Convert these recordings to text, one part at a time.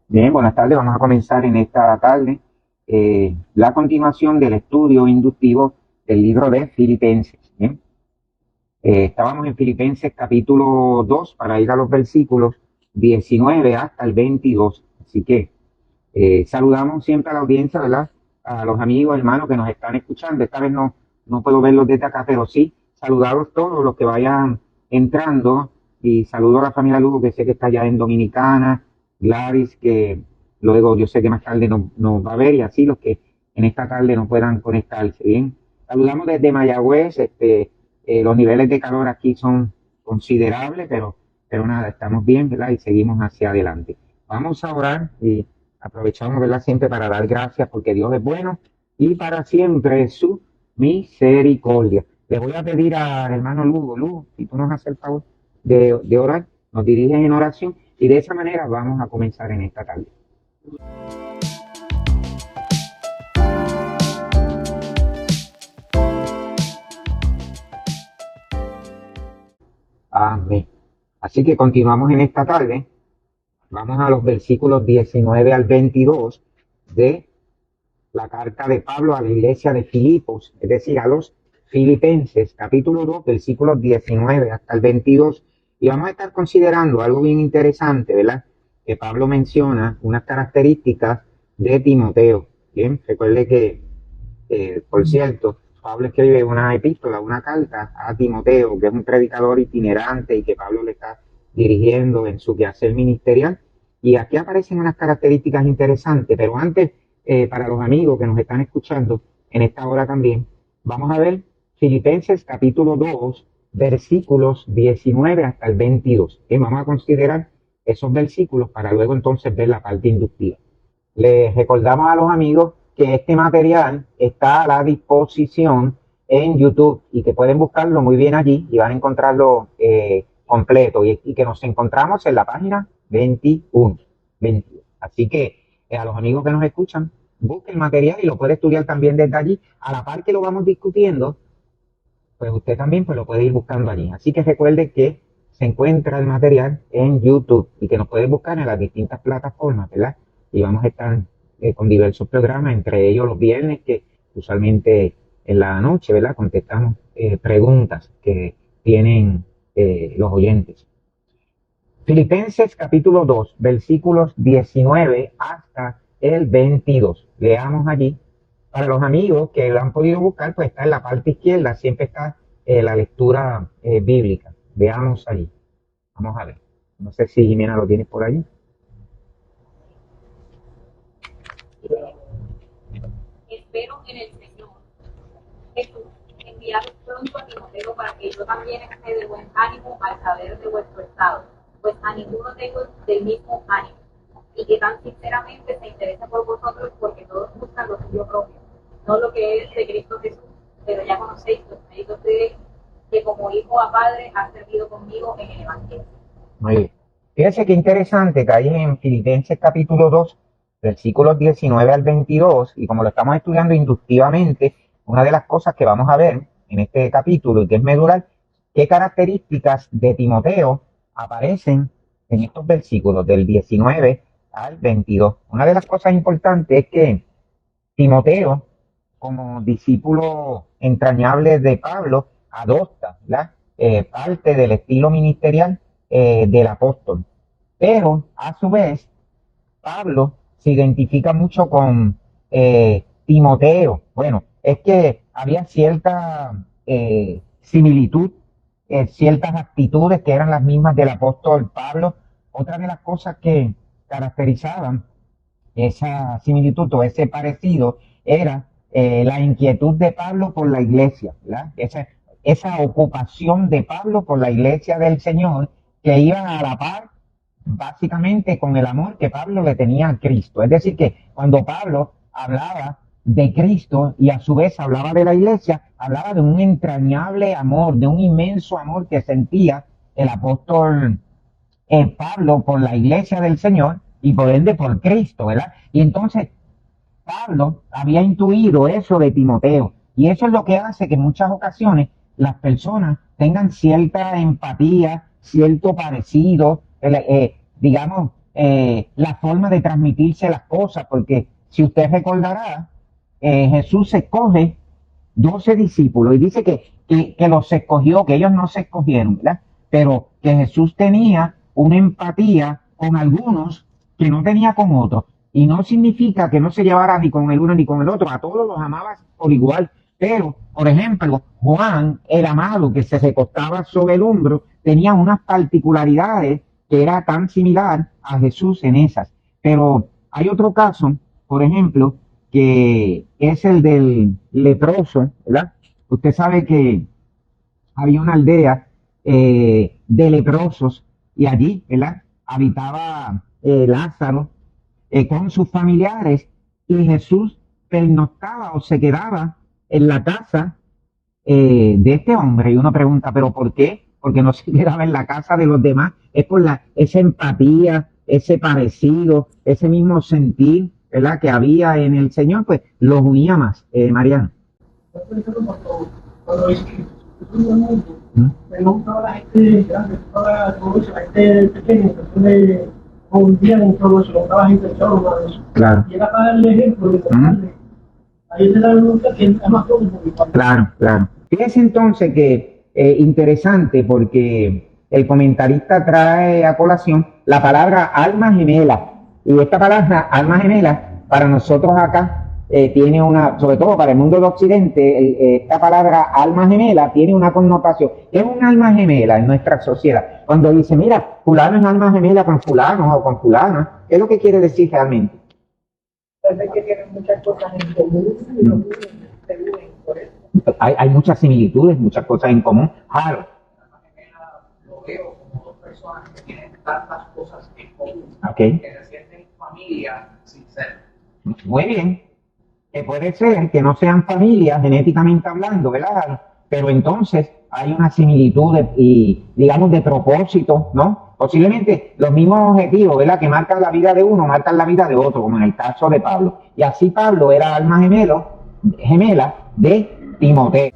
Bien, buenas tardes. Vamos a comenzar en esta tarde la continuación del estudio inductivo del libro de Filipenses. Bien, estábamos en Filipenses capítulo 2 para ir a los versículos 19 hasta el 22. Así que saludamos siempre a la audiencia, ¿verdad? A los amigos, hermanos que nos están escuchando. Esta vez no puedo verlos desde acá, pero sí saludaros todos los que vayan entrando. Y saludo a la familia Lugo, que sé que está allá en Dominicana, Gladys, que luego yo sé que más tarde nos va a ver, y así los que en esta tarde no puedan conectarse. Bien, saludamos desde Mayagüez. Los niveles de calor aquí son considerables, pero nada, estamos bien, ¿verdad? Y seguimos hacia adelante. Vamos a orar y aprovechamos, ¿verdad? Siempre para dar gracias porque Dios es bueno y para siempre es su misericordia. Le voy a pedir al hermano Lugo, si tú nos haces el favor de orar, nos dirigen en oración y de esa manera vamos a comenzar en esta tarde. Amén. Así que continuamos en esta tarde. Vamos a los versículos 19 al 22 de la carta de Pablo a la iglesia de Filipos, es decir, a los Filipenses, capítulo 2, versículos 19 hasta el 22. Y vamos a estar considerando algo bien interesante, ¿verdad? Que Pablo menciona unas características de Timoteo. Bien, recuerde que, por cierto, Pablo escribe una epístola, una carta a Timoteo, que es un predicador itinerante y que Pablo le está dirigiendo en su quehacer ministerial. Y aquí aparecen unas características interesantes, pero antes, para los amigos que nos están escuchando en esta hora también, vamos a ver Filipenses capítulo 2, versículos 19 hasta el 22. Vamos a considerar esos versículos para luego entonces ver la parte inductiva. Les recordamos a los amigos que este material está a la disposición en YouTube y que pueden buscarlo muy bien allí y van a encontrarlo completo y que nos encontramos en la página 21. Así que a los amigos que nos escuchan, busquen el material y lo puede estudiar también desde allí. A la par que lo vamos discutiendo, pues usted también pues lo puede ir buscando allí. Así que recuerde que se encuentra el material en YouTube y que nos puede buscar en las distintas plataformas, ¿verdad? Y vamos a estar con diversos programas, entre ellos los viernes, que usualmente en la noche, ¿verdad? Contestamos preguntas que tienen los oyentes. Filipenses capítulo 2, versículos 19 hasta el 22. Leamos allí. Para los amigos que lo han podido buscar, pues está en la parte izquierda, siempre está la lectura bíblica. Veamos allí. Vamos a ver. No sé si Jimena lo tienes por allí. Espero en el Señor Jesús enviar pronto a Timoteo para que yo también esté de buen ánimo al saber de vuestro estado, pues a ninguno tengo del mismo ánimo, y que tan sinceramente se interesa por vosotros, porque todos buscan lo suyo propio, no lo que es de Cristo Jesús, pero ya conocéis los méritos de él, que como hijo a padre ha servido conmigo en el Evangelio. Muy bien. Fíjense qué interesante que hay en Filipenses capítulo 2, versículos 19 al 22, y como lo estamos estudiando inductivamente, una de las cosas que vamos a ver en este capítulo y que es medular, qué características de Timoteo aparecen en estos versículos del 19 al 22. Una de las cosas importantes es que Timoteo, como discípulo entrañable de Pablo, adopta, ¿verdad? Parte del estilo ministerial del apóstol. Pero, a su vez, Pablo se identifica mucho con Timoteo. Bueno, es que había cierta similitud, ciertas actitudes que eran las mismas del apóstol Pablo. Otra de las cosas que caracterizaban esa similitud o ese parecido era la inquietud de Pablo por la iglesia, ¿verdad? Esa ocupación de Pablo por la iglesia del Señor que iba a la par básicamente con el amor que Pablo le tenía a Cristo. Es decir, que cuando Pablo hablaba de Cristo y a su vez hablaba de la iglesia, hablaba de un entrañable amor, de un inmenso amor que sentía el apóstol Pablo por la iglesia del Señor y por ende por Cristo, ¿verdad? Y entonces Pablo había intuido eso de Timoteo y eso es lo que hace que en muchas ocasiones las personas tengan cierta empatía, cierto parecido, digamos, la forma de transmitirse las cosas, porque si usted recordará, Jesús escoge 12 discípulos y dice que los escogió, que ellos no se escogieron, ¿verdad? Pero que Jesús tenía una empatía con algunos que no tenía con otros. Y no significa que no se llevara ni con el uno ni con el otro, a todos los amaba por igual. Pero, por ejemplo, Juan, el amado que se recostaba sobre el hombro, tenía unas particularidades que era tan similar a Jesús en esas. Pero hay otro caso, por ejemplo, que es el del leproso, ¿verdad? Usted sabe que había una aldea de leprosos y allí, ¿verdad? Habitaba Lázaro con sus familiares y Jesús pernoctaba o se quedaba en la casa de este hombre. Y uno pregunta, ¿pero por qué? Porque no se quedaba en la casa de los demás. Es por esa empatía, ese parecido, ese mismo sentir, ¿verdad? Que había en el Señor, pues los unía más. Mariano. Cuando dice que Jesús del mundo, me gusta la gente grande, toda la gente pequeña, que convivían en todo eso, no la gente sola, eso. Claro. Y era para darle ejemplo de contarle. Ahí le dan un que es más todo. Claro, claro. Fíjese entonces que interesante porque el comentarista trae a colación la palabra alma gemela. Y esta palabra alma gemela para nosotros acá tiene una, sobre todo para el mundo de Occidente, esta palabra alma gemela tiene una connotación. ¿Qué es un alma gemela en nuestra sociedad? Cuando dice, mira, fulano es alma gemela con fulano o con fulana, ¿qué es lo que quiere decir realmente? Parece que tienen muchas cosas en común y no se unen por eso. Hay muchas similitudes, muchas cosas en común. Claro. Lo veo como dos personas que tienen tantas cosas en común, Okay. que se sienten familia sin ser. Muy bien. Que puede ser que no sean familias genéticamente hablando, ¿verdad? Pero entonces hay una similitud y, digamos, de propósito, ¿no? Posiblemente los mismos objetivos, ¿verdad? Que marcan la vida de uno, marcan la vida de otro, como en el caso de Pablo. Y así Pablo era alma gemela de Timoteo.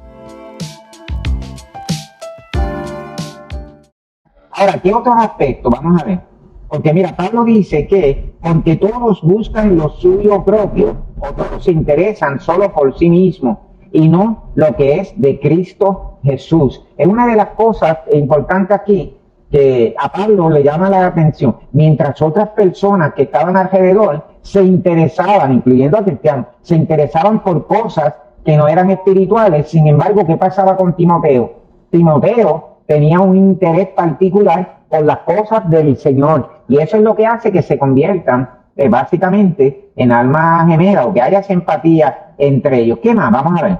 Ahora, ¿qué otros aspectos? Vamos a ver. Porque mira, Pablo dice que porque todos buscan lo suyo propio, o todos se interesan solo por sí mismos y no lo que es de Cristo Jesús. Es una de las cosas importantes aquí que a Pablo le llama la atención. Mientras otras personas que estaban alrededor se interesaban, incluyendo a cristianos, se interesaban por cosas que no eran espirituales. Sin embargo, ¿qué pasaba con Timoteo? Timoteo tenía un interés particular por las cosas del Señor. Y eso es lo que hace que se conviertan básicamente en almas gemelas o que haya simpatía entre ellos. ¿Qué más? Vamos a ver.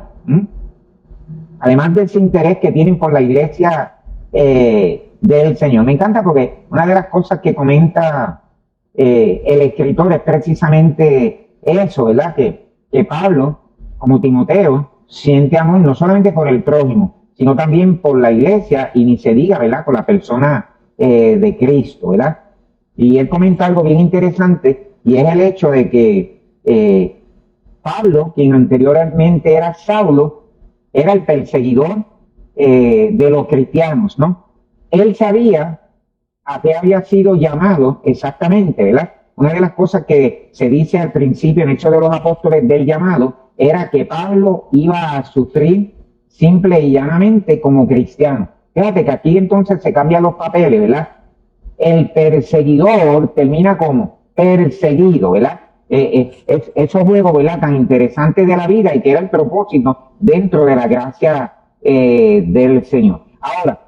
Además de ese interés que tienen por la iglesia del Señor. Me encanta porque una de las cosas que comenta el escritor es precisamente eso, ¿verdad? Que Pablo, como Timoteo, siente amor no solamente por el prójimo, sino también por la iglesia y ni se diga, ¿verdad? Por la persona de Cristo, ¿verdad? Y él comenta algo bien interesante y es el hecho de que Pablo, quien anteriormente era Saulo, era el perseguidor de los cristianos, ¿no? Él sabía a qué había sido llamado exactamente, ¿verdad? Una de las cosas que se dice al principio en Hechos de los Apóstoles del llamado era que Pablo iba a sufrir simple y llanamente como cristiano. Fíjate que aquí entonces se cambian los papeles, ¿verdad? El perseguidor termina como perseguido, ¿verdad? Esos juegos, ¿verdad? Tan interesantes de la vida y que era el propósito dentro de la gracia del Señor. Ahora,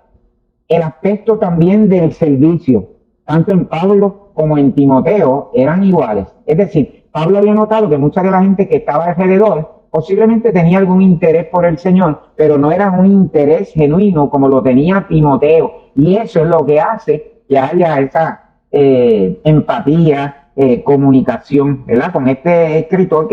el aspecto también del servicio, tanto en Pablo como en Timoteo, eran iguales. Es decir, Pablo había notado que mucha de la gente que estaba alrededor posiblemente tenía algún interés por el Señor, pero no era un interés genuino como lo tenía Timoteo. Y eso es lo que hace que haya esa empatía, comunicación, ¿verdad? Con este escritor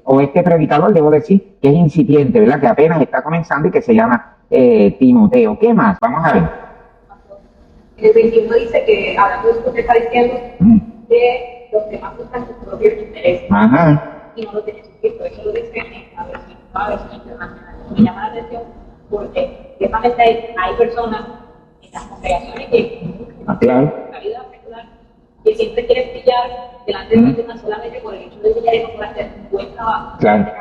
o este predicador, debo decir, que es incipiente, ¿verdad? Que apenas está comenzando y que se llama Timoteo. ¿Qué más? Vamos a ver. El 21 dice que, hablando de esto que está diciendo, que los demás buscan sus propios intereses. Ajá. Y no lo tiene suscrito. Eso lo dice en la versión internacional. Me llama la atención porque ciertamente hay personas en las congregaciones que Claro. la vida secular que siempre quieren brillar delante de los demás solamente por el hecho de brillar y no por hacer un buen trabajo. Claro.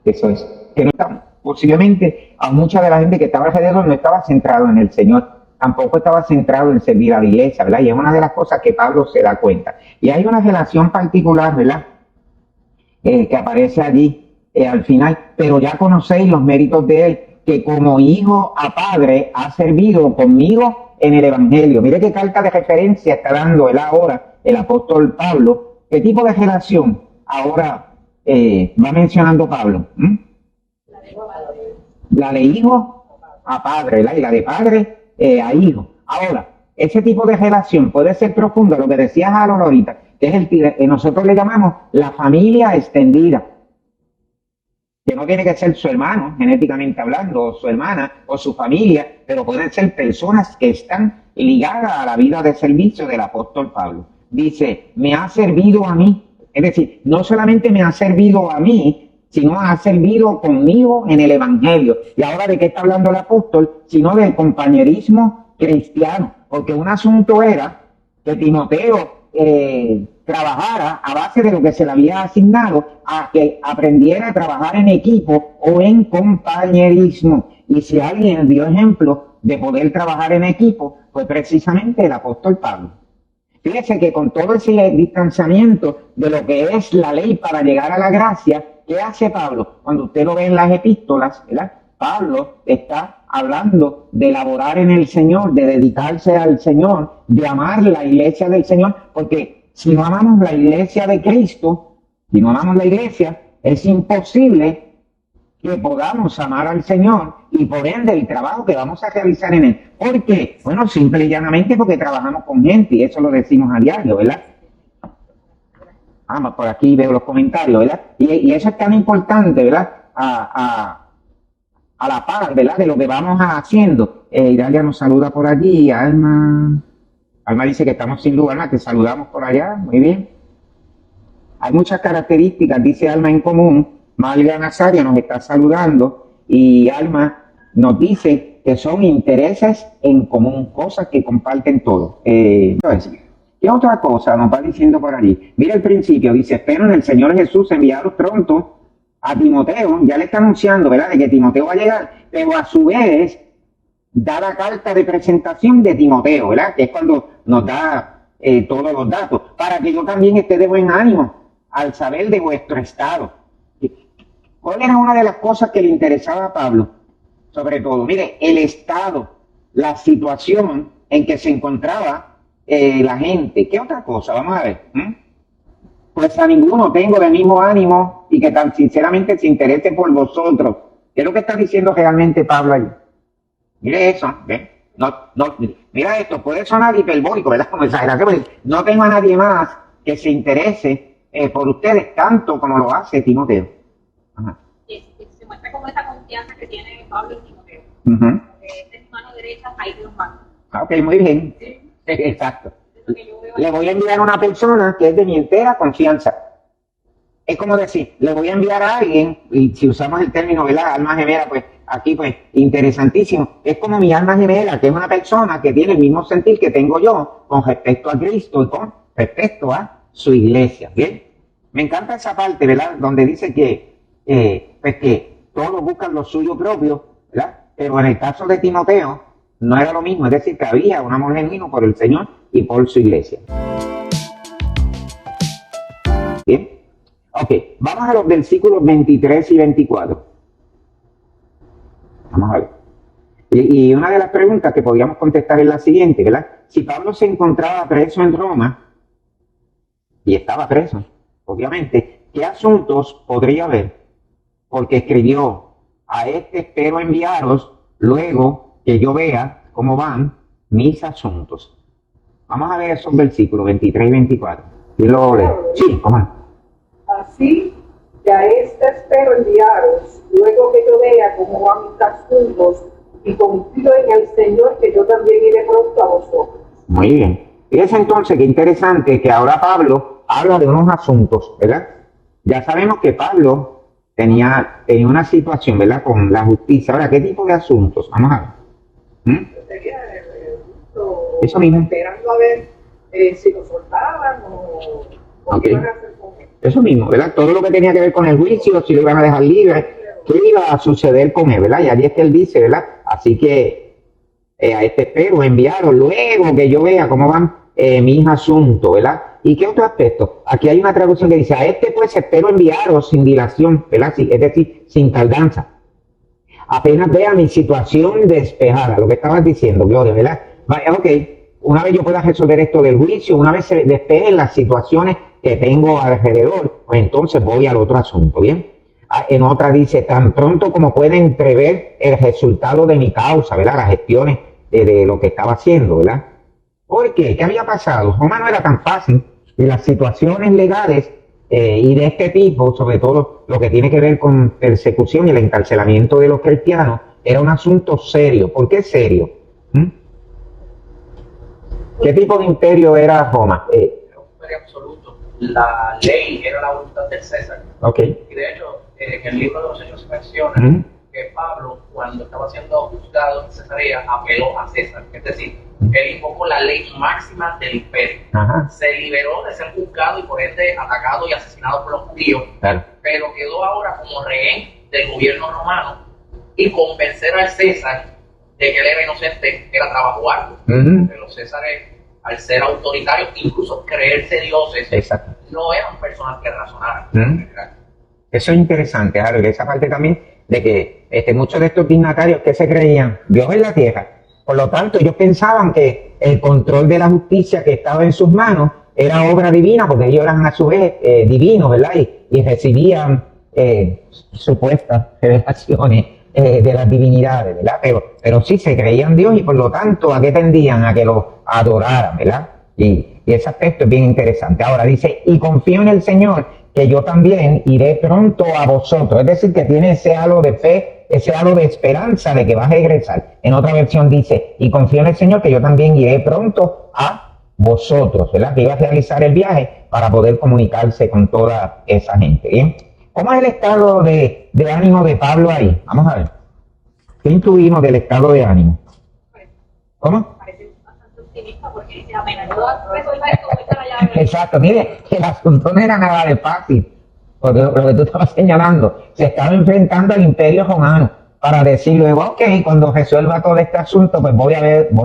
Eso es. Que no estaba, posiblemente a mucha de la gente que estaba alrededor no estaba centrado en el Señor, tampoco estaba centrado en servir a la iglesia, ¿verdad? Y es una de las cosas que Pablo se da cuenta. Y hay una relación particular, ¿verdad? Que aparece allí al final, pero ya conocéis los méritos de él, que como hijo a padre ha servido conmigo en el Evangelio. Mire qué carta de referencia está dando él ahora, el apóstol Pablo. ¿Qué tipo de relación ahora va mencionando Pablo? La de hijo a padre, ¿verdad? Y la de padre a hijo. Ahora, ese tipo de relación puede ser profunda, lo que decía Harold ahorita, que es el que nosotros le llamamos la familia extendida, que no tiene que ser su hermano, genéticamente hablando, o su hermana, o su familia, pero pueden ser personas que están ligadas a la vida de servicio del apóstol Pablo. Dice, me ha servido a mí, es decir, no solamente me ha servido a mí, sino ha servido conmigo en el Evangelio. Y ahora, ¿de qué está hablando el apóstol? Sino del compañerismo cristiano, porque un asunto era que Timoteo trabajara a base de lo que se le había asignado, a que aprendiera a trabajar en equipo o en compañerismo. Y si alguien dio ejemplo de poder trabajar en equipo, fue precisamente el apóstol Pablo. Fíjese que con todo ese distanciamiento de lo que es la ley para llegar a la gracia, ¿qué hace Pablo? Cuando usted lo ve en las epístolas, ¿verdad? Pablo está hablando de laborar en el Señor, de dedicarse al Señor, de amar la iglesia del Señor, porque si no amamos la iglesia de Cristo, si no amamos la iglesia, es imposible que podamos amar al Señor y por ende el trabajo que vamos a realizar en Él. ¿Por qué? Bueno, simple y llanamente porque trabajamos con gente y eso lo decimos a diario, ¿verdad? Vamos, por aquí veo los comentarios, ¿verdad? Y eso es tan importante, ¿verdad? A la par, ¿verdad? De lo que vamos haciendo. Idalia nos saluda por allí, Alma dice que estamos sin luz, Alma, te saludamos por allá, muy bien. Hay muchas características, dice Alma, en común. Malga Nazaria nos está saludando y Alma nos dice que son intereses en común, cosas que comparten todos. Entonces, ¿qué otra cosa nos va diciendo por allí? Mira el principio, dice, espero en el Señor Jesús enviaros pronto a Timoteo, ya le está anunciando, ¿verdad?, de que Timoteo va a llegar, pero a su vez da la carta de presentación de Timoteo, ¿verdad?, que es cuando nos da todos los datos, para que yo también esté de buen ánimo al saber de vuestro estado. ¿Cuál era una de las cosas que le interesaba a Pablo? Sobre todo, mire, el estado, la situación en que se encontraba la gente. ¿Qué otra cosa? Vamos a ver. Pues a ninguno tengo del mismo ánimo y que tan sinceramente se interese por vosotros. ¿Qué es lo que está diciendo realmente Pablo ahí? Mire eso, ¿ven? Mira esto, puede sonar hiperbólico, ¿verdad? Como exageración. No tengo a nadie más que se interese por ustedes tanto como lo hace Timoteo. Ajá. Se muestra como esa confianza que tiene Pablo y Timoteo. Es su mano derecha, ahí de los manos. Ok, muy bien. Sí. Exacto. Le voy a enviar a una persona que es de mi entera confianza. Es como decir, le voy a enviar a alguien, y si usamos el término, ¿verdad?, alma gemela, pues aquí, pues, interesantísimo. Es como mi alma gemela, que es una persona que tiene el mismo sentir que tengo yo con respecto a Cristo y con respecto a su iglesia. ¿Bien? Me encanta esa parte, ¿verdad?, donde dice que pues que todos buscan lo suyo propio, ¿verdad? Pero en el caso de Timoteo no era lo mismo, es decir, que había un amor genuino por el Señor y por su iglesia. Bien, ok, vamos a los versículos 23 y 24. Vamos a ver. Y una de las preguntas que podríamos contestar es la siguiente, ¿verdad? Si Pablo se encontraba preso en Roma, y estaba preso, obviamente, ¿qué asuntos podría haber? Porque escribió, a este espero enviaros luego que yo vea cómo van mis asuntos. Vamos a ver esos versículos 23 y 24. Y luego leo. Sí, ¿cómo es? Así que a este espero enviaros luego que yo vea cómo van mis asuntos y confío en el Señor que yo también iré pronto a vosotros. Muy bien. Fíjense entonces qué interesante que ahora Pablo habla de unos asuntos, ¿verdad? Ya sabemos que Pablo tenía una situación, ¿verdad?, con la justicia. Ahora, ¿qué tipo de asuntos? Vamos a ver. Eso mismo. Esperando a ver si lo soltaban o Ok. qué iban a hacer con él. Eso mismo, ¿verdad? Todo lo que tenía que ver con el juicio, si lo iban a dejar libre, qué iba a suceder con él, ¿verdad? Y allí es que él dice, ¿verdad? Así que a este espero enviaron luego que yo vea cómo van mis asuntos, ¿verdad? ¿Y qué otro aspecto? Aquí hay una traducción que dice, a este pues espero enviaros sin dilación, ¿verdad? Sí, es decir, sin tardanza. Apenas vea mi situación despejada, lo que estabas diciendo, Gloria, ¿verdad? Vaya, ok, una vez yo pueda resolver esto del juicio, una vez se despejen las situaciones que tengo alrededor, pues entonces voy al otro asunto, ¿bien? En otra dice, tan pronto como pueden prever el resultado de mi causa, ¿verdad? Las gestiones de lo que estaba haciendo, ¿verdad? ¿Por qué? ¿Qué había pasado? Roma no era tan fácil y las situaciones legales y de este tipo, sobre todo lo que tiene que ver con persecución y el encarcelamiento de los cristianos, era un asunto serio. ¿Por qué serio? ¿Qué tipo de imperio era Roma? Era un imperio absoluto. La ley era la voluntad del César. Ok. Y de hecho, en el libro de los Hechos se menciona que Pablo, cuando estaba siendo juzgado en Cesarea, apeló a César. Es decir, él invocó la ley máxima del imperio. Ajá. Se liberó de ser juzgado y por ende atacado y asesinado por los judíos, Claro. pero quedó ahora como rehén del gobierno romano y convencer al César de que él era inocente era trabajo arduo. Porque los Césares, al ser autoritarios, incluso creerse dioses, Exacto. no eran personas que razonaran. Eso es interesante, Harold, esa parte también de que muchos de estos dignatarios que se creían Dios en la tierra, por lo tanto ellos pensaban que el control de la justicia que estaba en sus manos era obra divina, porque ellos eran a su vez divinos, ¿verdad? Y recibían supuestas revelaciones de las divinidades, ¿verdad? Pero sí se creían Dios y por lo tanto ¿a qué tendían? A que lo adoraran, ¿verdad? Y ese aspecto es bien interesante. Ahora dice, y confío en el Señor, que yo también iré pronto a vosotros. Es decir, que tiene ese halo de fe, ese halo de esperanza de que va a regresar. En otra versión dice, y confío en el Señor, que yo también iré pronto a vosotros, ¿verdad? Que iba a realizar el viaje para poder comunicarse con toda esa gente, ¿bien? ¿Cómo es el estado de ánimo de Pablo ahí? Vamos a ver. ¿Qué intuimos del estado de ánimo? ¿Cómo? Parece bastante optimista porque dice, apenas yo resuelva esto, voy a estar allá. Exacto, mire, el asunto no era nada de fácil, porque lo que tú estabas señalando, se estaba enfrentando al imperio romano para decir luego, ok, cuando resuelva todo este asunto, pues voy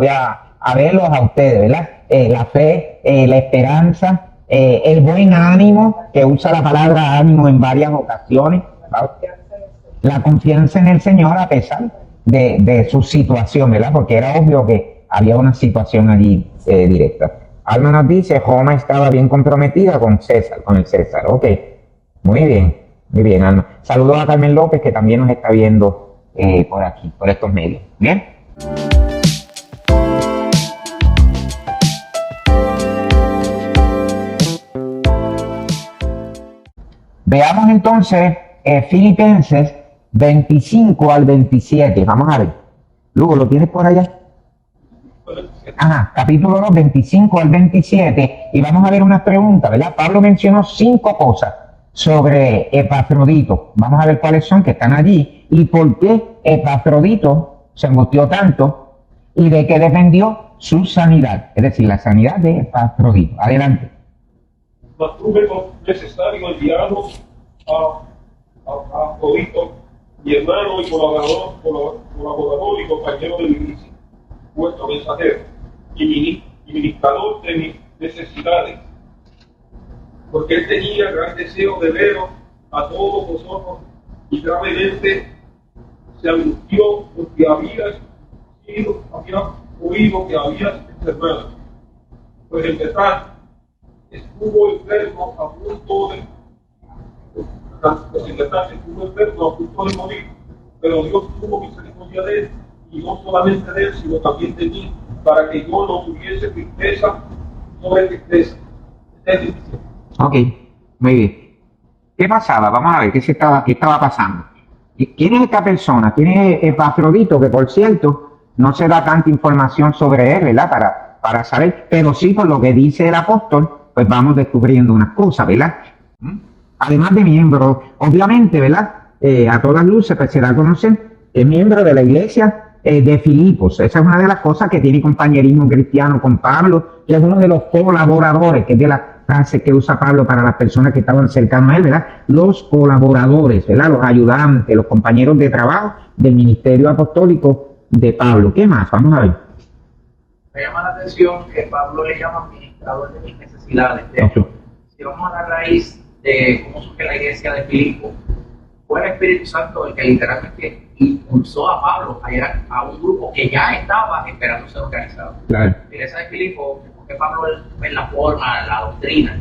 a verlos a ustedes, ¿verdad? La fe, la esperanza, el buen ánimo, que usa la palabra ánimo en varias ocasiones, ¿verdad? La confianza en el Señor a pesar de su situación, ¿verdad? Porque era obvio que había una situación allí directa. Alma nos dice, Roma estaba bien comprometida con el César. Ok, muy bien, Alma. Saludos a Carmen López, que también nos está viendo por aquí, por estos medios. Bien. Veamos entonces Filipenses 25 al 27. Vamos a ver. Luego, ¿lo tienes por allá? Ajá, capítulo 2, 25 al 27. Y vamos a ver unas preguntas, ¿verdad? Pablo mencionó 5 cosas sobre Epafrodito. Vamos a ver cuáles son, que están allí. Y por qué Epafrodito se angustió tanto y de qué dependió su sanidad. Es decir, la sanidad de Epafrodito. Adelante. Mas tuve necesario enviarlo a Afrodito, mi hermano y colaborador y compañero de iglesia, vuestro mensajero y ministrador de mis necesidades, porque él tenía gran deseo de veros a todos vosotros y gravemente se angustió porque había oído que habías enfermado, pues en verdad estuvo enfermo a punto de morir, pero Dios tuvo misericordia de él, y no solamente de él, sino también de mí, para que yo no tuviese tristeza sobre tristeza. Ok, muy bien. ¿Qué pasaba? Vamos a ver qué estaba pasando. ¿Quién es esta persona? ¿Quién es Epafrodito? Que por cierto, no se da tanta información sobre él, ¿verdad? Para saber, pero sí por lo que dice el apóstol, pues vamos descubriendo unas cosas, ¿verdad? Además de miembro, obviamente, ¿verdad? A todas luces, pues se da a conocer que es miembro de la iglesia de Filipos. Esa es una de las cosas que tiene compañerismo cristiano con Pablo, que es uno de los colaboradores, que es de las frases que usa Pablo para las personas que estaban cercanas a él, ¿verdad? Los colaboradores, ¿verdad? Los ayudantes, los compañeros de trabajo del ministerio apostólico de Pablo. ¿Qué más? Vamos a ver. Me llama la atención que Pablo le llama administrador de mis necesidades. De hecho, si vamos a la raíz de cómo surge la iglesia de Filipo, fue el Espíritu Santo el que literalmente impulsó a Pablo a ir a un grupo que ya estaba esperando ser organizado. Claro. La iglesia de Filipo, porque Pablo en la forma, la doctrina,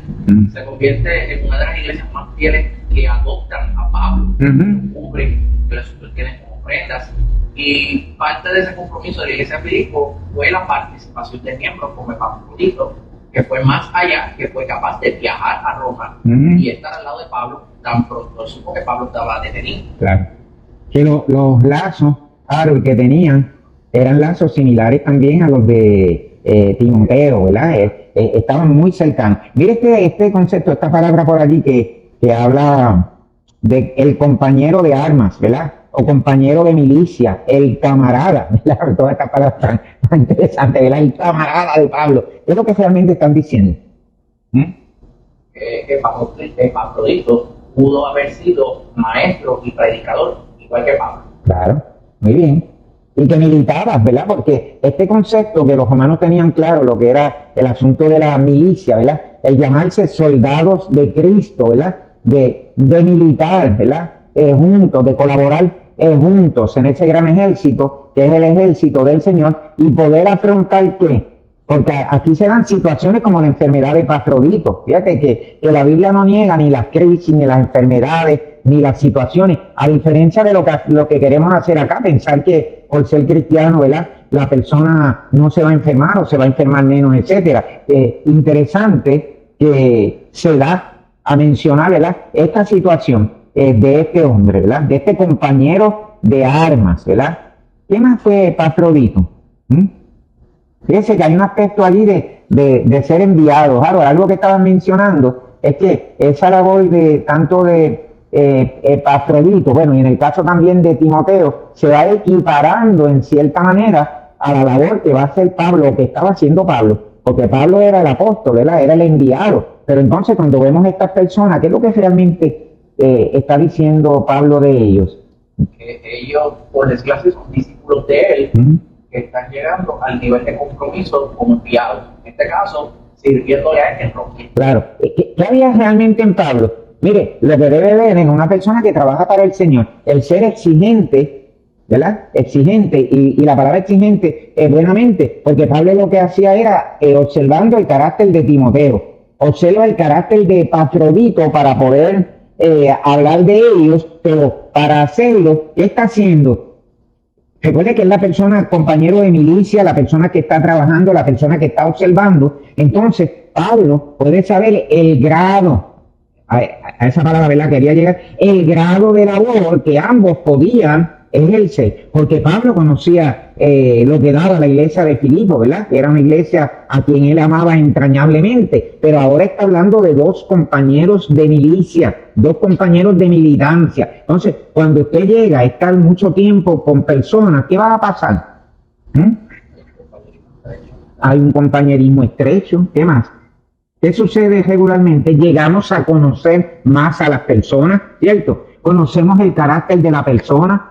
se convierte en una de las iglesias más fieles que adoptan a Pablo, cubren, que le sostienen como ofrendas. Y parte de ese compromiso de la iglesia de Filipo fue la participación de miembros como Epafrodito, que fue más allá, que fue capaz de viajar a Roma y estar al lado de Pablo tan pronto supo que Pablo estaba detenido. Claro. Que los lazos, Harold, que tenían eran lazos similares también a los de Timoteo, ¿verdad? Estaban muy cercanos. Mire este concepto, esta palabra por allí que habla de el compañero de armas, ¿verdad? O compañero de milicia, el camarada, ¿verdad? Todas estas palabras tan interesantes, ¿verdad? El camarada de Pablo. Es lo que realmente están diciendo. Epafrodito pudo haber sido maestro y predicador, igual que Pablo. Claro, muy bien. Y que militabas, ¿verdad? Porque este concepto que los romanos tenían claro, lo que era el asunto de la milicia, ¿verdad? El llamarse soldados de Cristo, ¿verdad? De militar, ¿verdad? Juntos, de colaborar juntos en ese gran ejército, que es el ejército del Señor, y poder afrontar ¿qué? Porque aquí se dan situaciones como la enfermedad de Epafrodito. Fíjate que la Biblia no niega ni las crisis, ni las enfermedades, ni las situaciones, a diferencia de lo que queremos hacer acá, pensar que por ser cristiano, ¿verdad?, la persona no se va a enfermar o se va a enfermar menos, etcétera. Interesante que se da a mencionar, ¿verdad?, esta situación de este hombre, ¿verdad?, de este compañero de armas, ¿verdad? ¿Qué más fue Epafrodito? Fíjense que hay un aspecto allí de ser enviados. Claro, algo que estaban mencionando es que esa labor de tanto de Epafrodito, bueno, y en el caso también de Timoteo, se va equiparando en cierta manera a la labor que va a hacer Pablo, que estaba haciendo Pablo, porque Pablo era el apóstol, ¿verdad? Era el enviado. Pero entonces cuando vemos a estas personas, ¿qué es lo que realmente está diciendo Pablo de ellos? Que ellos, por decirlo así, son discípulos de él, que están llegando al nivel de compromiso como enviados. En este caso, sirviéndole a él en Roma. Claro. ¿Qué había realmente en Pablo? Mire, lo que debe ver en una persona que trabaja para el Señor, el ser exigente, ¿verdad? Exigente, y la palabra exigente es buenamente, porque Pablo lo que hacía era observando el carácter de Timoteo, observa el carácter de Epafrodito para poder hablar de ellos, pero para hacerlo, ¿qué está haciendo? Recuerde que es la persona, compañero de milicia, la persona que está trabajando, la persona que está observando. Entonces, Pablo puede saber el grado, a esa palabra, ¿verdad? Quería llegar, el grado de labor que ambos podían ejercer, porque Pablo conocía lo que daba la iglesia de Filipo, ¿verdad? Que era una iglesia a quien él amaba entrañablemente, pero ahora está hablando de dos compañeros de milicia, dos compañeros de militancia. Entonces, cuando usted llega a estar mucho tiempo con personas, ¿qué va a pasar? Hay un compañerismo estrecho, ¿qué más? ¿Qué sucede regularmente? Llegamos a conocer más a las personas, ¿cierto? Conocemos el carácter de la persona,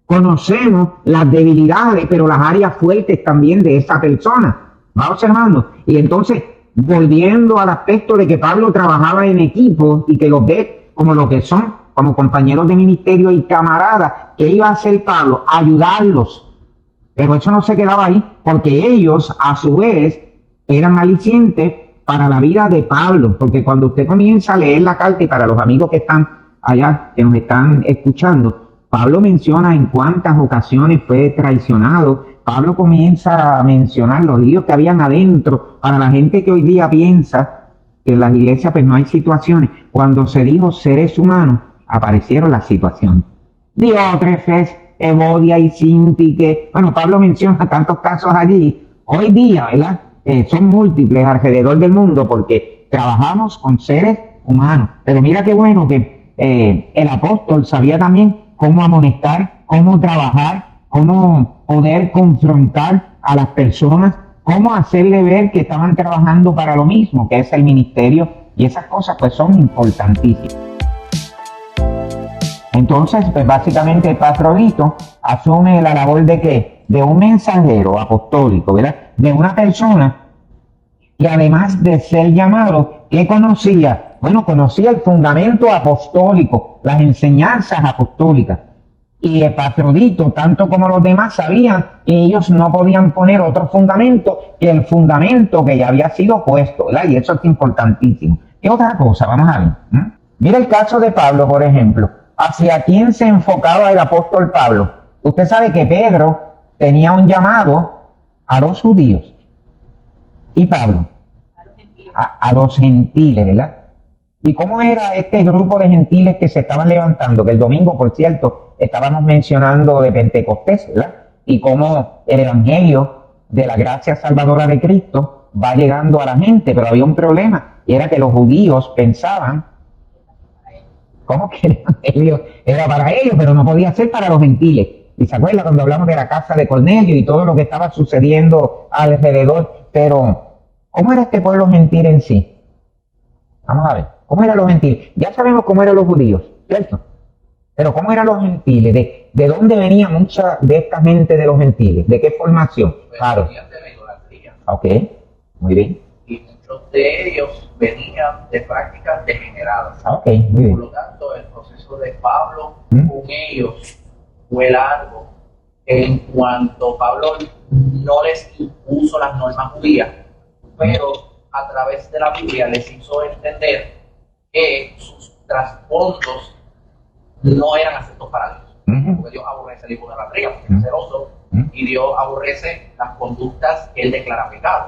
conocemos las debilidades, pero las áreas fuertes también de esa persona. ¿Va observando? Y entonces, volviendo al aspecto de que Pablo trabajaba en equipo y que los ve como lo que son, como compañeros de ministerio y camaradas, ¿qué iba a hacer Pablo? Ayudarlos. Pero eso no se quedaba ahí, porque ellos, a su vez, eran alicientes para la vida de Pablo, porque cuando usted comienza a leer la carta, y para los amigos que están allá, que nos están escuchando, Pablo menciona en cuántas ocasiones fue traicionado. Pablo comienza a mencionar los líos que habían adentro. Para la gente que hoy día piensa que en las iglesias pues no hay situaciones, cuando se dijo seres humanos, aparecieron las situaciones. Diótrefes, Evodia y Síntique. Bueno, Pablo menciona tantos casos allí. Hoy día, ¿verdad? Son múltiples alrededor del mundo porque trabajamos con seres humanos. Pero mira qué bueno que el apóstol sabía también cómo amonestar, cómo trabajar cómo poder confrontar a las personas, cómo hacerle ver que estaban trabajando para lo mismo, que es el ministerio, y esas cosas pues son importantísimas. Entonces, pues básicamente Epafrodito asume la labor de ¿qué? De un mensajero apostólico, ¿verdad? De una persona y además de ser llamado, ¿qué conocía? Bueno, conocía el fundamento apostólico, las enseñanzas apostólicas. Y Epafrodito, tanto como los demás, sabían que ellos no podían poner otro fundamento que el fundamento que ya había sido puesto, ¿verdad? Y eso es importantísimo. ¿Qué otra cosa? Vamos a ver. Mira el caso de Pablo, por ejemplo. ¿Hacia quién se enfocaba el apóstol Pablo? Usted sabe que Pedro tenía un llamado a los judíos. ¿Y Pablo? A los gentiles, ¿verdad? ¿Y cómo era este grupo de gentiles que se estaban levantando? Que el domingo, por cierto, estábamos mencionando de Pentecostés, ¿verdad? Y cómo el evangelio de la gracia salvadora de Cristo va llegando a la gente, pero había un problema, y era que los judíos pensaban, ¿cómo que el evangelio era para ellos, pero no podía ser para los gentiles? Y se acuerda cuando hablamos de la casa de Cornelio y todo lo que estaba sucediendo alrededor, pero ¿cómo era este pueblo gentil en sí? Vamos a ver, ¿cómo eran los gentiles? Ya sabemos cómo eran los judíos, ¿cierto? Pero ¿cómo eran los gentiles? ¿De dónde venía mucha de esta gente de los gentiles? ¿De qué formación? Claro. Venían de la idolatría. Ok, muy bien. Y muchos de ellos venían de prácticas degeneradas. Ok, muy bien. Por lo tanto, el proceso de Pablo con ellos fue largo. En cuanto Pablo no les impuso las normas judías, pero a través de la Biblia les hizo entender que sus trasfondos no eran aceptos para Dios. Porque Dios aborrece la idolatría, porque es celoso, y Dios aborrece las conductas que Él declara pecado.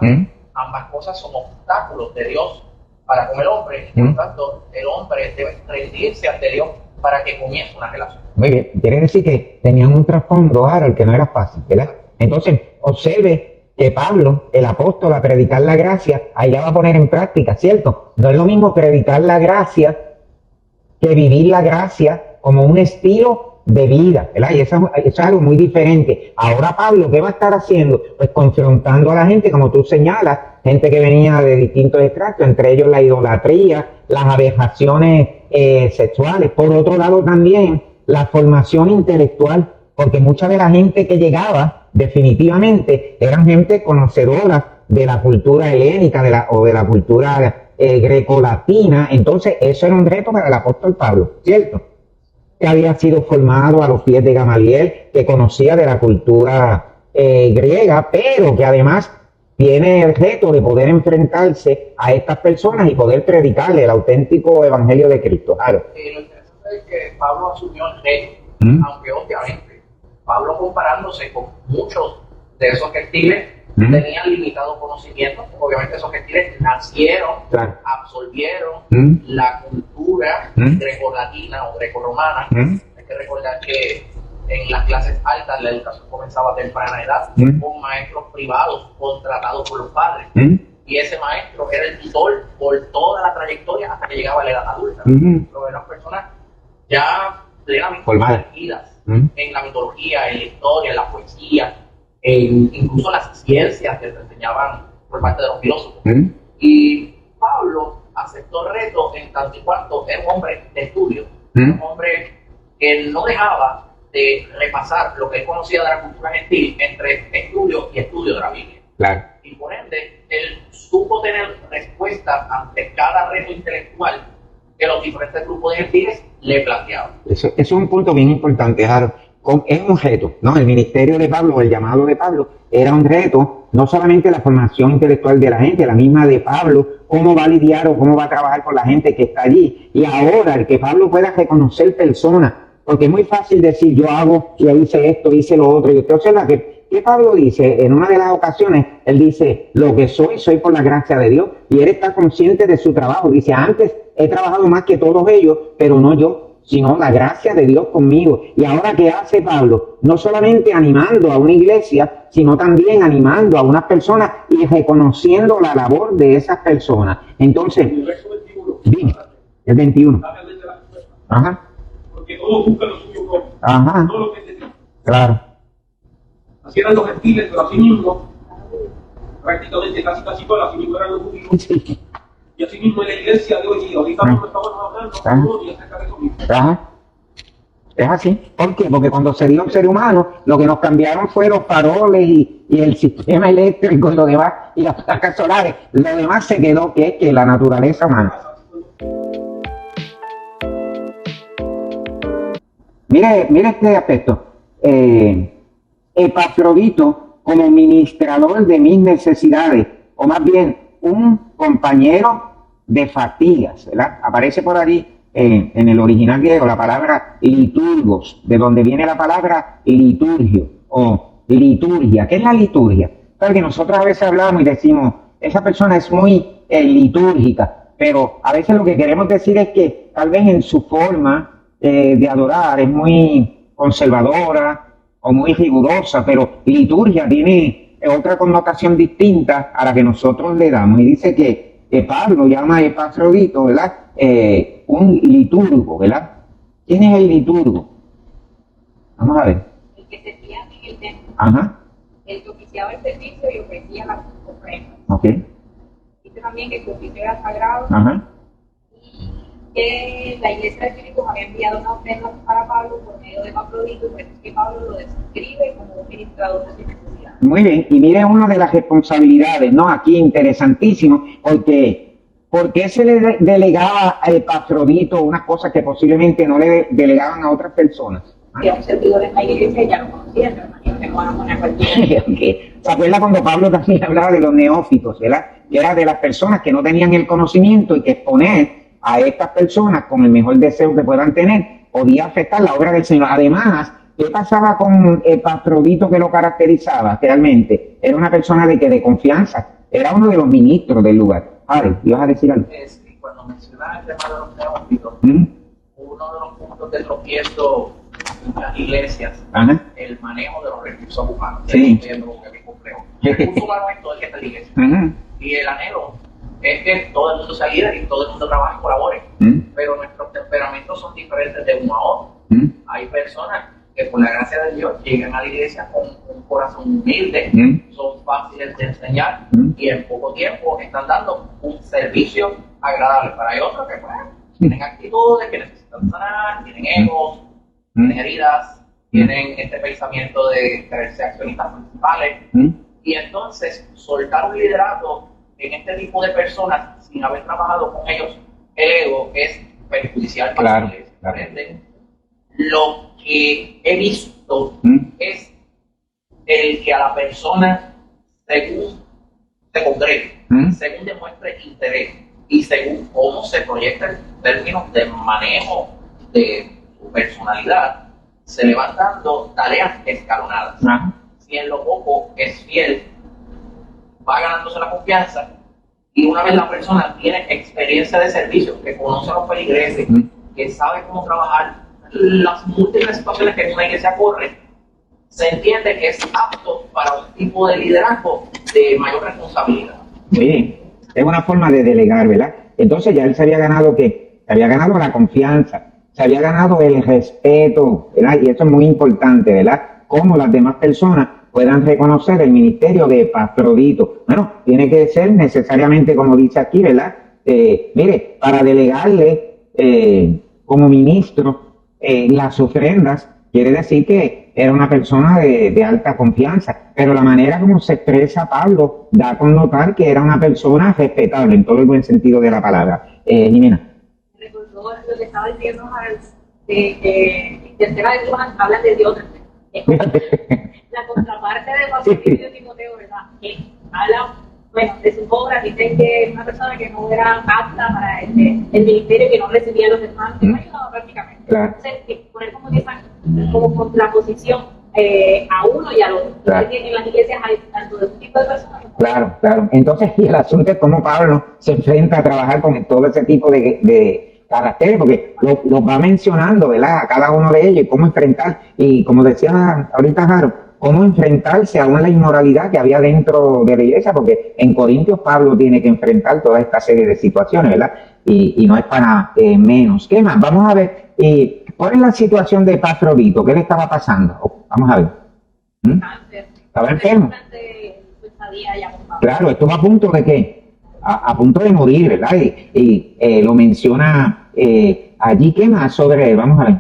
Ambas cosas son obstáculos de Dios para con el hombre, y por lo tanto el hombre debe rendirse ante Dios para que comience una relación. Muy bien, quiere decir que tenían un trasfondo, Harold, que no era fácil, ¿verdad? Entonces, observe que Pablo, el apóstol, a predicar la gracia, ahí la va a poner en práctica, ¿cierto? No es lo mismo predicar la gracia que vivir la gracia como un estilo de vida, ¿verdad? Y eso es algo muy diferente. Ahora Pablo, ¿qué va a estar haciendo? Pues confrontando a la gente, como tú señalas, gente que venía de distintos extractos, entre ellos la idolatría, las aberraciones sexuales. Por otro lado también, la formación intelectual, porque mucha de la gente que llegaba, definitivamente, eran gente conocedora de la cultura helénica o de la cultura grecolatina. Entonces, eso era un reto para el apóstol Pablo, ¿cierto? Que había sido formado a los pies de Gamaliel, que conocía de la cultura griega, pero que además tiene el reto de poder enfrentarse a estas personas y poder predicarle el auténtico evangelio de Cristo. Claro. Lo interesante es que Pablo asumió el reto, aunque obviamente Pablo, comparándose con muchos de esos gentiles, tenían limitado conocimiento. Obviamente esos gentiles nacieron, absorbieron la cultura grecolatina o grecorromana. Hay que recordar que en las clases altas la educación comenzaba a temprana edad, con maestros privados contratados por los padres. Y ese maestro era el tutor por toda la trayectoria hasta que llegaba a la edad adulta. Pero eran personas ya plenamente sumergidas en la mitología, en la historia, en la poesía, incluso las ciencias que se enseñaban por parte de los filósofos. Y Pablo aceptó el reto en tanto y cuanto era un hombre de estudio, un hombre que no dejaba de repasar lo que él conocía de la cultura gentil entre estudio y estudio de la Biblia. Claro. Y por ende, él supo tener respuestas ante cada reto intelectual que los diferentes grupos de gentiles le planteaban. Eso es un punto bien importante, Harold. Es un reto, ¿no? El ministerio de Pablo, el llamado de Pablo, era un reto, no solamente la formación intelectual de la gente, la misma de Pablo, cómo va a lidiar o cómo va a trabajar con la gente que está allí. Y ahora, el que Pablo pueda reconocer personas, porque es muy fácil decir, yo hago, yo hice esto, hice lo otro, y usted observa que Pablo dice, en una de las ocasiones, él dice, lo que soy por la gracia de Dios, y él está consciente de su trabajo. Dice, antes he trabajado más que todos ellos, pero no yo, sino la gracia de Dios conmigo. Y ahora, ¿qué hace Pablo? No solamente animando a una iglesia, sino también animando a unas personas y reconociendo la labor de esas personas. Entonces, dime, el 21. Ajá. Porque todos buscan lo suyo propio. Ajá. No lo que necesitan. Claro. Así eran los gentiles, pero así mismo, prácticamente casi todas así mismo eran los judíos. Y así mismo en la iglesia de hoy, y ahorita no estamos hablando, y acerca de eso mismo. Ajá. Es así. ¿Por qué? Porque cuando se dio un ser humano, lo que nos cambiaron fue los faroles y el sistema eléctrico y lo demás, y las placas solares. Lo demás se quedó que la naturaleza humana. Mire este aspecto. Epafrodito, como ministrador de mis necesidades, o más bien un compañero de fatigas, ¿verdad? Aparece por ahí en el original griego la palabra liturgos, de donde viene la palabra liturgio o liturgia. ¿Qué es la liturgia? Claro que nosotros a veces hablamos y decimos, esa persona es muy litúrgica, pero a veces lo que queremos decir es que tal vez en su forma de adorar es muy conservadora o muy rigurosa, pero liturgia tiene otra connotación distinta a la que nosotros le damos. Y dice que Pablo llama a Epafrodito, ¿verdad? Un liturgo, ¿verdad? ¿Quién es el liturgo? Vamos a ver. El que servía en el templo. Ajá. El que oficiaba el servicio y ofrecía las ofrendas. Ok. Dice también que el servicio era sagrado. Ajá. Y que la iglesia de Filipos había enviado una ofrenda para Pablo por medio de Epafrodito, y por eso es que Pablo lo describe como un ministrador de sus necesidades. Muy bien, y mire una de las responsabilidades, ¿no? Aquí interesantísimo, porque ¿por qué se le delegaba a Epafrodito unas cosas que posiblemente no le delegaban a otras personas? Que a un servidor en la iglesia ya lo conocían, pero imagino que no van a poner a cualquiera. ¿Se acuerda cuando Pablo también hablaba de los neófitos, ¿verdad? Que era de las personas que no tenían el conocimiento y que exponer a estas personas con el mejor deseo que puedan tener podía afectar la obra del Señor. Además, ¿qué pasaba con Epafrodito que lo caracterizaba realmente? Era una persona de confianza, era uno de los ministros del lugar. Ari, ¿ibas a decir algo? Sí, cuando mencionas el tema de los neófitos, ¿Mm? uno de los puntos de tropiezo en las iglesias, Ajá. el manejo de los recursos humanos. Sí. Es algo que es complejo. El recurso humano es todo el que está en la iglesia. Ajá. Y el anhelo es que todo el mundo sea líder y todo el mundo trabaje y colabore. ¿Mm? Pero nuestros temperamentos son diferentes de uno a otro. ¿Mm? Hay personas que por la gracia de Dios llegan a la iglesia con un corazón humilde, ¿Mm? son fáciles de enseñar ¿Mm? y en poco tiempo están dando un servicio agradable. Pero hay otros que tienen actitudes que necesitan sanar, tienen egos, tienen heridas, tienen este pensamiento de creerse accionistas principales. ¿Mm? Y entonces soltar un liderato en este tipo de personas sin haber trabajado con ellos, el ego es perjudicial para Claro, la iglesia. claro. Lo que he visto ¿Mm? es el que a la persona, según se congregue, ¿Mm? según demuestre interés y según cómo se proyecta en términos de manejo de su personalidad, se le van dando tareas escalonadas. Ajá. Si en lo poco es fiel, va ganándose la confianza, y una vez la persona tiene experiencia de servicio, que conoce a los feligreses, que sabe cómo trabajar las múltiples situaciones que una iglesia corre, se entiende que es apto para un tipo de liderazgo de mayor responsabilidad. Muy bien. Es una forma de delegar, ¿verdad? Entonces ya él se había ganado ¿qué? Se había ganado la confianza, se había ganado el respeto, ¿verdad? Y eso es muy importante, ¿verdad? Cómo las demás personas puedan reconocer el ministerio de Epafrodito. Bueno, tiene que ser necesariamente, como dice aquí, ¿verdad? Mire, para delegarle como ministro las ofrendas, quiere decir que era una persona de alta confianza, pero la manera como se expresa Pablo da con notar que era una persona respetable en todo el buen sentido de la palabra. Jimena. Me recordó lo que estaba diciendo de tercera vez hablan de Dios. Es como la contraparte de Epafrodito y de Timoteo, ¿verdad? Que habla, bueno, de sus obras, dicen que es una persona que no era apta para el ministerio, que no recibía a los hermanos, que no ayudaba prácticamente. Claro. Entonces, poner como contraposición a uno y al otro. Claro. Entonces, en las iglesias hay tanto de un tipo de personas como Claro, claro. Entonces, y el asunto es cómo Pablo se enfrenta a trabajar con todo ese tipo de caracteres, porque los va mencionando, ¿verdad? A cada uno de ellos y cómo enfrentar, y como decía ahorita Jaro, cómo enfrentarse a una inmoralidad que había dentro de la iglesia, porque en Corintios Pablo tiene que enfrentar toda esta serie de situaciones, ¿verdad? Y no es para menos. ¿Qué más? Vamos a ver, ¿cuál es la situación de Epafrodito? ¿Qué le estaba pasando? Vamos a ver. cáncer. estaba enfermo. Durante su estadía allá con Pablo. Claro, estuvo a punto de qué? A punto de morir, ¿verdad? Y lo menciona allí. ¿Qué más sobre él? Vamos a ver.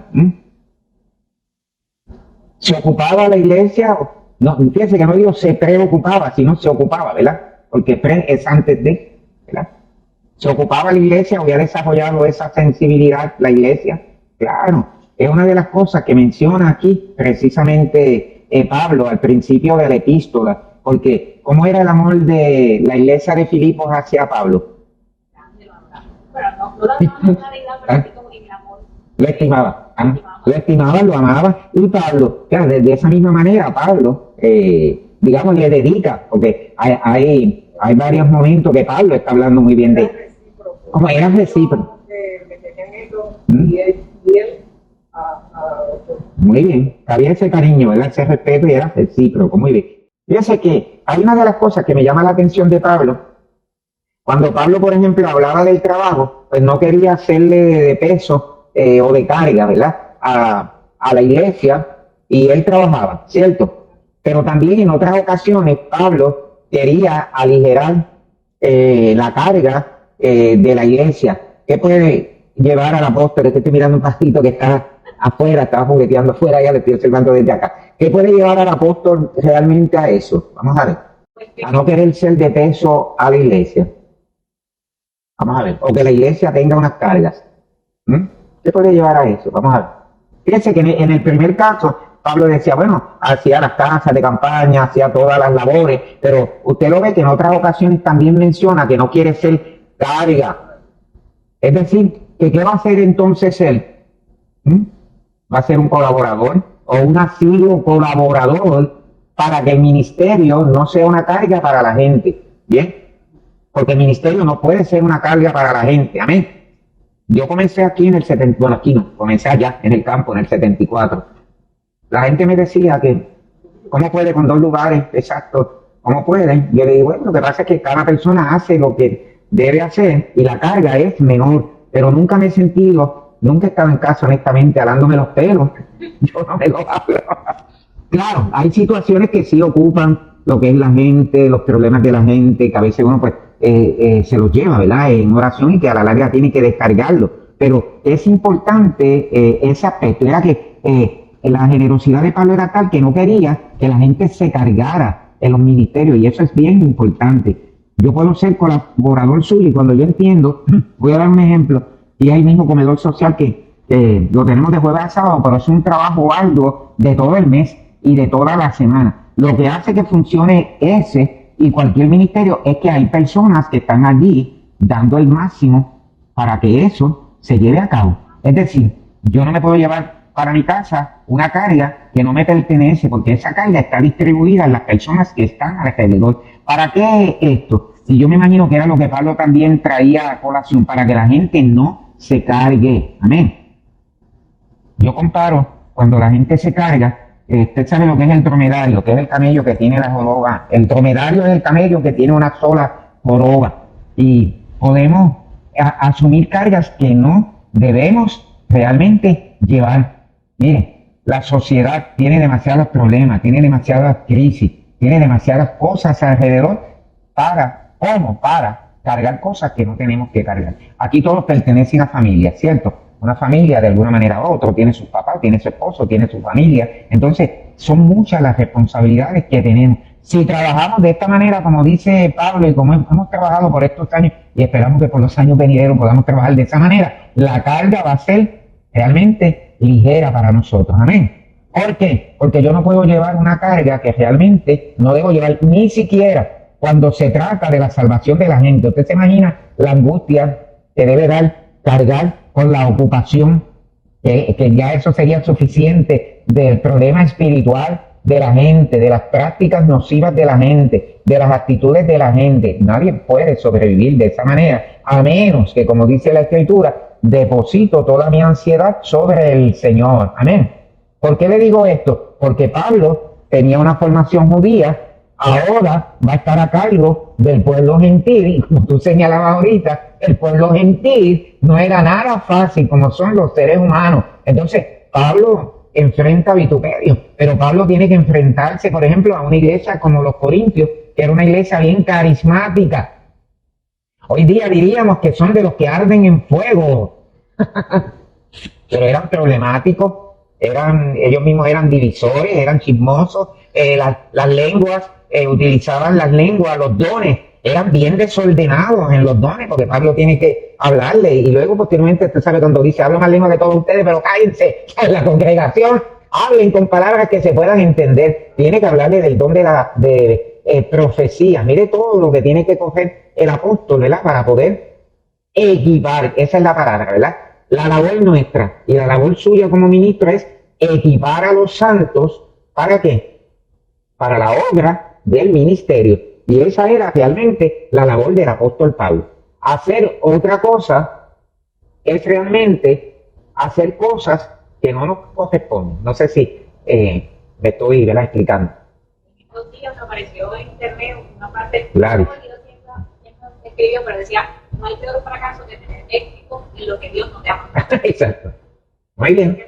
¿Se ocupaba la iglesia? No, fíjense que no digo se preocupaba, sino se ocupaba, ¿verdad? Porque pre es antes de, ¿verdad? ¿Se ocupaba la iglesia? ¿Había desarrollado esa sensibilidad la iglesia? Claro, es una de las cosas que menciona aquí precisamente Pablo al principio de la epístola, porque ¿cómo era el amor de la iglesia de Filipos hacia Pablo? Bueno, no la claridad, pero así como que mi amor. Lo estimaba, lo estimaba, lo amaba, y Pablo, claro, de esa misma manera, Pablo, digamos, le dedica, porque hay varios momentos que Pablo está hablando muy bien de él. Como era recíproco. Muy bien, había ese cariño, ¿verdad? Ese respeto y era recíproco, muy bien. Fíjense que hay una de las cosas que me llama la atención de Pablo. Cuando Pablo, por ejemplo, hablaba del trabajo, pues no quería hacerle de peso o de carga, ¿verdad? A la iglesia, y él trabajaba, ¿cierto? Pero también en otras ocasiones Pablo quería aligerar la carga de la iglesia. ¿Qué puede llevar al apóstol? Es que estoy mirando un pastito que está afuera, estaba jugueteando afuera, ya le estoy observando desde acá. ¿Qué puede llevar al apóstol realmente a eso? Vamos a ver. A no querer ser de peso a la iglesia. Vamos a ver. O que la iglesia tenga unas cargas. ¿Qué puede llevar a eso? Vamos a ver. Fíjense que en el primer caso, Pablo decía, bueno, hacía las casas de campaña, hacía todas las labores, pero usted lo ve que en otras ocasiones también menciona que no quiere ser carga. Es decir, que ¿qué va a hacer entonces él? ¿Va a ser un colaborador o un asiduo colaborador para que el ministerio no sea una carga para la gente? ¿Bien? Porque el ministerio no puede ser una carga para la gente. Amén. Yo comencé aquí en el 70, bueno, aquí no, comencé allá en el campo en el 74. La gente me decía que, ¿cómo puede con 2 lugares exactos? ¿Cómo puede? Yo le digo, bueno, lo que pasa es que cada persona hace lo que debe hacer y la carga es menor, pero nunca me he sentido, nunca he estado en casa honestamente alándome los pelos. Yo no me lo hablo. Claro, hay situaciones que sí ocupan lo que es la gente, los problemas de la gente, que a veces uno pues se los lleva, ¿verdad? En oración y que a la larga tiene que descargarlo. Pero es importante ese aspecto, era que la generosidad de Pablo era tal que no quería que la gente se cargara en los ministerios, y eso es bien importante. Yo puedo ser colaborador suyo y cuando yo entiendo, voy a dar un ejemplo, y hay mismo comedor social que lo tenemos de jueves a sábado, pero es un trabajo arduo de todo el mes y de toda la semana. Lo que hace que funcione ese y cualquier ministerio es que hay personas que están allí dando el máximo para que eso se lleve a cabo. Es decir, yo no me puedo llevar para mi casa una carga que no me pertenece, porque esa carga está distribuida en las personas que están alrededor. ¿Para qué esto? Y yo me imagino que era lo que Pablo también traía a colación, para que la gente no se cargue. Amén. Yo comparo cuando la gente se carga. Usted sabe lo que es el dromedario, que es el camello que tiene la joroba. El dromedario es el camello que tiene una sola joroba. Y podemos asumir cargas que no debemos realmente llevar. Mire, la sociedad tiene demasiados problemas, tiene demasiadas crisis, tiene demasiadas cosas alrededor para cargar cosas que no tenemos que cargar. Aquí todos pertenecen a familia, ¿cierto? Una familia de alguna manera u otra, tiene sus papás, tiene su esposo, tiene su familia. Entonces, son muchas las responsabilidades que tenemos. Si trabajamos de esta manera, como dice Pablo, y como hemos trabajado por estos años, y esperamos que por los años venideros podamos trabajar de esa manera, la carga va a ser realmente ligera para nosotros. Amén. ¿Por qué? Porque yo no puedo llevar una carga que realmente no debo llevar, ni siquiera cuando se trata de la salvación de la gente. Usted se imagina la angustia que debe cargar con la ocupación, que ya eso sería suficiente, del problema espiritual de la gente, de las prácticas nocivas de la gente, de las actitudes de la gente. Nadie puede sobrevivir de esa manera, a menos que, como dice la Escritura, deposito toda mi ansiedad sobre el Señor. Amén. ¿Por qué le digo esto? Porque Pablo tenía una formación judía, ahora va a estar a cargo del pueblo gentil, y como tú señalabas ahorita, el pueblo gentil no era nada fácil como son los seres humanos. Entonces, Pablo enfrenta vituperio, pero Pablo tiene que enfrentarse, por ejemplo, a una iglesia como los Corintios, que era una iglesia bien carismática. Hoy día diríamos que son de los que arden en fuego, pero eran problemáticos, ellos mismos eran divisores, eran chismosos, las lenguas, utilizaban las lenguas, los dones, eran bien desordenados en los dones, porque Pablo tiene que hablarle, y luego posteriormente usted sabe cuando dice, hablo más lengua que todos ustedes, pero cállense en la congregación, hablen con palabras que se puedan entender. Tiene que hablarle del don de profecía. Mire todo lo que tiene que coger el apóstol, ¿verdad? Para poder equipar, esa es la palabra, ¿verdad? La labor nuestra y la labor suya como ministro es equipar a los santos, ¿para qué? Para la obra del ministerio. Y esa era realmente la labor del apóstol Pablo. Hacer otra cosa es realmente hacer cosas que no nos corresponden. No sé si me estoy, ¿verdad?, explicando. Estos días me apareció en internet una parte Claro. escribió, pero decía, no hay peor fracaso que tener éxito en lo que Dios no te ha mandado. Exacto. Muy bien.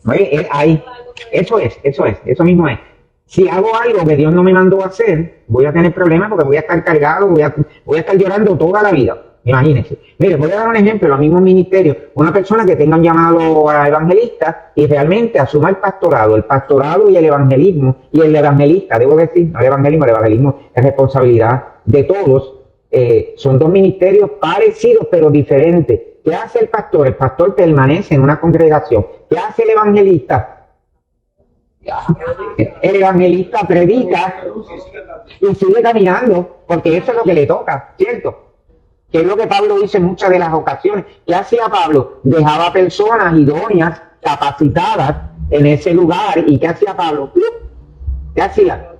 Muy bien. Ahí. Eso mismo es. Si hago algo que Dios no me mandó a hacer, voy a tener problemas porque voy a estar cargado, voy a estar llorando toda la vida. Imagínense. Mire, voy a dar un ejemplo, los mismos ministerios. Una persona que tenga un llamado a evangelista y realmente asuma el pastorado y el evangelismo, y el evangelista, debo decir, no el evangelismo es responsabilidad de todos. Son dos ministerios parecidos pero diferentes. ¿Qué hace el pastor? El pastor permanece en una congregación. ¿Qué hace el evangelista? El evangelista predica y sigue caminando, porque eso es lo que le toca, ¿cierto? Que es lo que Pablo dice en muchas de las ocasiones. ¿Qué hacía Pablo? Dejaba personas idóneas, capacitadas en ese lugar. ¿Y qué hacía Pablo? ¿Qué hacía?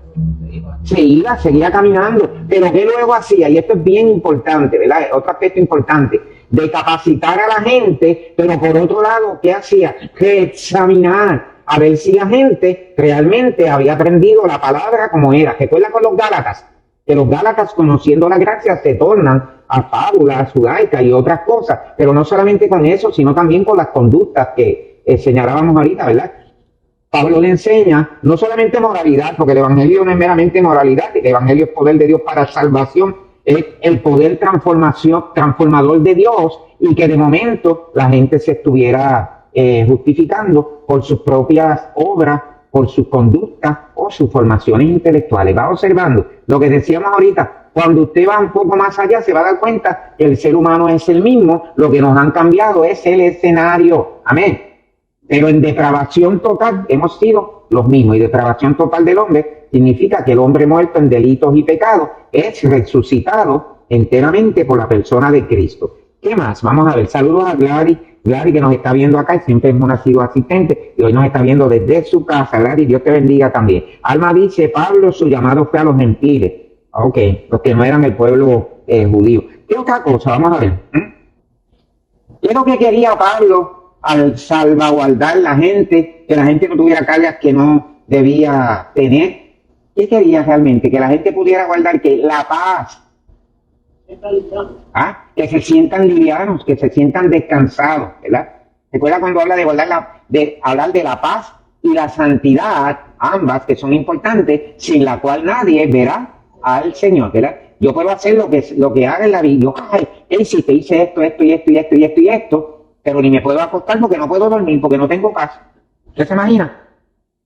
Seguía caminando. Pero ¿qué luego hacía? Y esto es bien importante, ¿verdad? Otro aspecto importante, de capacitar a la gente, pero por otro lado, ¿qué hacía? Examinar a ver si la gente realmente había aprendido la palabra como era. ¿Recuerda con los Gálatas? Que los Gálatas, conociendo la gracia, se tornan a fábulas judaicas y otras cosas, pero no solamente con eso, sino también con las conductas que señalábamos ahorita, ¿verdad? Pablo le enseña no solamente moralidad, porque el evangelio no es meramente moralidad, el evangelio es poder de Dios para salvación, es el poder transformador de Dios, y que de momento la gente se estuviera justificando por sus propias obras, por sus conductas o sus formaciones intelectuales. Va observando lo que decíamos ahorita. Cuando usted va un poco más allá, se va a dar cuenta que el ser humano es el mismo, lo que nos han cambiado es el escenario. Amén. Pero en depravación total hemos sido los mismos, y depravación total del hombre significa que el hombre muerto en delitos y pecados es resucitado enteramente por la persona de Cristo. ¿Qué más? Vamos a ver. Saludos a Gladys, que nos está viendo acá, y siempre hemos sido asistente, y hoy nos está viendo desde su casa. Gladys, Dios te bendiga también. Alma dice, Pablo, su llamado fue a los gentiles. Ok, los que no eran el pueblo judío. ¿Qué otra cosa? Vamos a ver. ¿Qué es lo que quería Pablo al salvaguardar la gente, que la gente no tuviera cargas que no debía tener? ¿Qué quería realmente? Que la gente pudiera guardar que la paz. Que se sientan livianos, que se sientan descansados, ¿verdad? Recuerda cuando habla de hablar de la paz y la santidad, ambas que son importantes, sin la cual nadie verá al Señor, ¿verdad? Yo puedo hacer lo que haga en la vida. Si te hice esto, pero ni me puedo acostar porque no puedo dormir, porque no tengo paz. ¿Usted se imagina?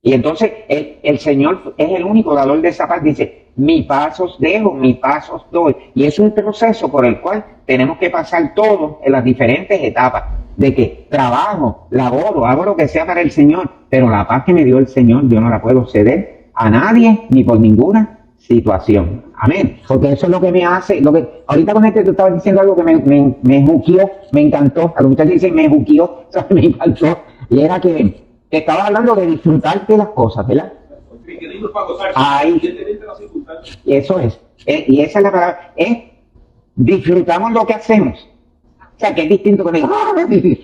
Y entonces el Señor es el único dador de esa paz. Dice, mi paz os dejo, mi paz os doy. Y es un proceso por el cual tenemos que pasar todos en las diferentes etapas. De que trabajo, laboro, hago lo que sea para el Señor, pero la paz que me dio el Señor yo no la puedo ceder a nadie ni por ninguna situación. Amén. Porque eso es lo que me hace, ahorita con tú estabas diciendo algo que me juqueó, me encantó. A los muchachos dicen me juqueó, me encantó. Y era que estabas hablando de disfrutarte las cosas, ¿verdad? Eso es. Y esa es la palabra. Disfrutamos lo que hacemos. O sea, que es distinto con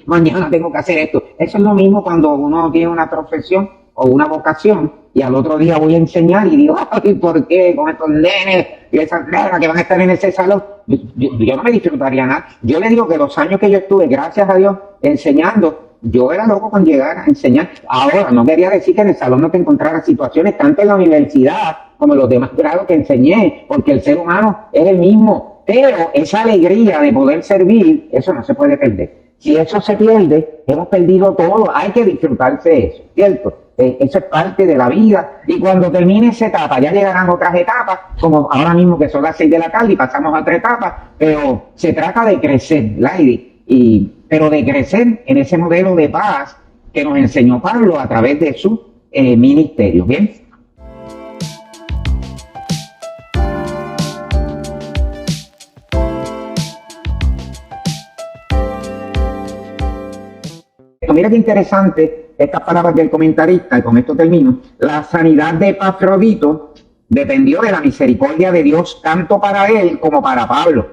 mañana tengo que hacer esto. Eso es lo mismo cuando uno tiene una profesión o una vocación y al otro día voy a enseñar y digo, ay, ¿por qué? Con estos nenes y esas nenas que van a estar en ese salón. Yo no me disfrutaría nada. Yo le digo que los años que yo estuve, gracias a Dios, enseñando, yo era loco con llegar a enseñar. Ahora, no quería decir que en el salón no te encontrara situaciones, tanto en la universidad como en los demás grados que enseñé, porque el ser humano es el mismo. Pero esa alegría de poder servir, eso no se puede perder. Si eso se pierde, hemos perdido todo. Hay que disfrutarse de eso, ¿cierto? Eso es parte de la vida. Y cuando termine esa etapa, ya llegarán otras etapas, como ahora mismo que son las 6 de la tarde y pasamos a otra etapa, pero se trata de crecer, ¿verdad? Pero de crecer en ese modelo de paz que nos enseñó Pablo a través de su ministerio, ¿bien? Mira qué interesante estas palabras del comentarista, y con esto termino. La sanidad de Epafrodito dependió de la misericordia de Dios tanto para él como para Pablo,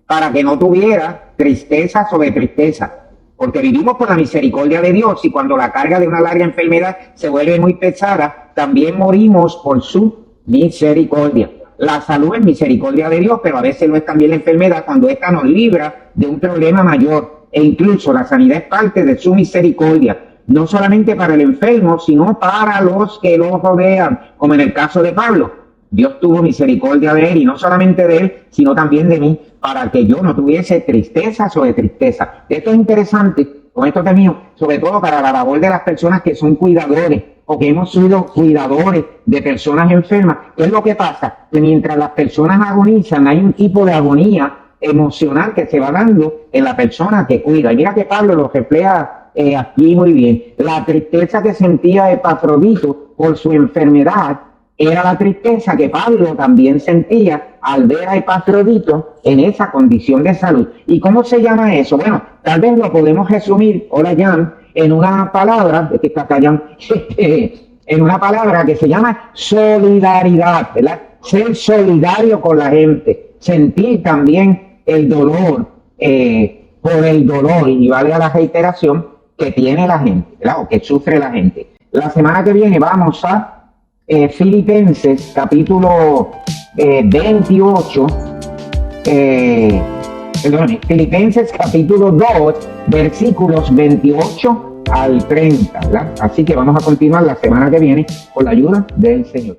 para que no tuviera tristeza sobre tristeza, porque vivimos por la misericordia de Dios, y cuando la carga de una larga enfermedad se vuelve muy pesada, también morimos por su misericordia. La salud es misericordia de Dios, pero a veces lo es también la enfermedad cuando ésta nos libra de un problema mayor. E incluso la sanidad es parte de su misericordia, no solamente para el enfermo, sino para los que lo rodean, como en el caso de Pablo. Dios tuvo misericordia de él, y no solamente de él, sino también de mí, para que yo no tuviese tristeza sobre tristeza. Esto es interesante, con esto termino, sobre todo para la labor de las personas que son cuidadores, o que hemos sido cuidadores de personas enfermas. ¿Qué es lo que pasa? Que mientras las personas agonizan, hay un tipo de agonía emocional que se va dando en la persona que cuida. Y mira que Pablo lo refleja aquí muy bien. La tristeza que sentía Epafrodito por su enfermedad era la tristeza que Pablo también sentía al ver a Epafrodito en esa condición de salud. ¿Y cómo se llama eso? Bueno, tal vez lo podemos resumir, hola Jan, en una palabra, de que está acá Jan, en una palabra que se llama solidaridad, ¿verdad? Ser solidario con la gente, sentir también el dolor por el dolor, y valga la reiteración, que tiene la gente, ¿verdad? O que sufre la gente. La semana que viene vamos a Filipenses capítulo 28, Filipenses capítulo 2, versículos 28 al 30, ¿verdad? Así que vamos a continuar la semana que viene con la ayuda del Señor.